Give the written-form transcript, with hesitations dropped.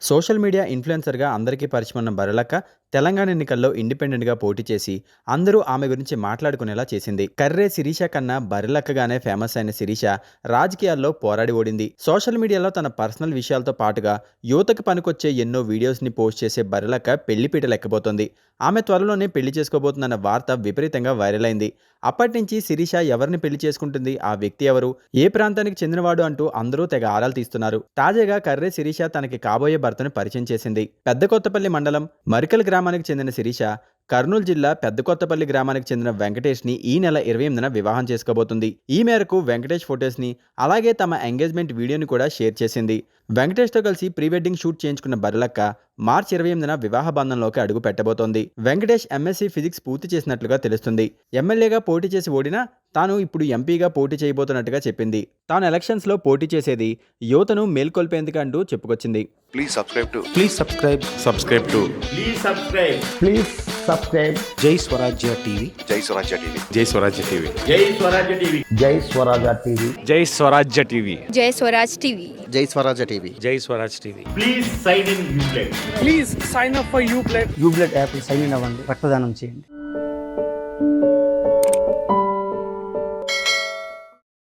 Social media ఇన్‌ఫ్లుయెన్సర్‌గా అందరికీ పరిచయం ఉన్న బర్రెలక్క తెలంగాణ ఎన్నికల్లో ఇండిపెండెంట్‌గా పోటీ చేసి అందరూ ఆమె గురించి మాట్లాడుకునేలా చేసింది. కర్రె శిరీష కన్నా బర్రెలక్కగానే ఫేమస్ అయిన శిరీష రాజకీయాల్లో పోరాడి ఓడింది. సోషల్ మీడియాలో తన పర్సనల్ విషయాలతో పాటుగా యువతకు పనికొచ్చే ఎన్నో వీడియోస్‌ని పోస్ట్ చేసే బర్రెలక్క పెళ్లిపీటలు ఎక్కబోతోంది. ఆమె త్వరలోనే పెళ్లి చేసుకోబోతుందన్న వార్త విపరీతంగా వైరల్ అయింది. అప్పటినుంచి శిరీష ఎవరిని పెళ్లి చేసుకుంటుంది, ఆ వ్యక్తి ఎవరు, ఏ ప్రాంతానికి చెందినవాడు అంటూ అందరూ తెగ ఆరాలు తీస్తున్నారు. తాజాగా కర్రె శిరీష తనకి కాబోయే భర్తను పరిచయం చేసింది. పెద్దకొత్తపల్లి మండలం మరికల్ గ్రామానికి చెందిన శిరీష కర్నూలు జిల్లా పెద్దకొత్తపల్లి గ్రామానికి చెందిన వెంకటేష్ ని ఈ నెల 28న వివాహం చేసుకోబోతుంది. ఈ మేరకు వెంకటేష్ ఫొటోస్ ని అలాగే తమ ఎంగేజ్మెంట్ వీడియోని కూడా షేర్ చేసింది. వెంకటేష్ తో కలిసి ప్రీ వెడ్డింగ్ షూట్ చేయించుకున్న బర్రెలక్క మార్చి 28న వివాహ బంధంలోకి అడుగు పెట్టబోతోంది. వెంకటేష్ ఎంఎస్సీ ఫిజిక్స్ పూర్తి చేసినట్లుగా తెలుస్తుంది. ఎమ్మెల్యేగా పోటీ చేసి ఓడినా తాను ఇప్పుడు ఎంపీగా పోటీ చేయబోతున్నట్టుగా చెప్పింది. తాను ఎలక్షన్స్ లో పోటీ చేసేది యువతను మేల్కొల్పేందుకంటూ చెప్పుకొచ్చింది. Please subscribe to Please subscribe. subscribe to Please subscribe. Please subscribe. Jai Swarajya TV. Jai Swarajya TV. Jai Swarajya TV. Jai Swarajya TV. జై స్వరాజ్య టీవీ. జై స్వరాజ్ టీవీ. జై స్వరాజ్య టీవీ. జై Swaraj TV. Please sign in Uplay. Please sign up for Uplay. UBlood app sign in అవ్వండి, రక్తదానం చేయండి.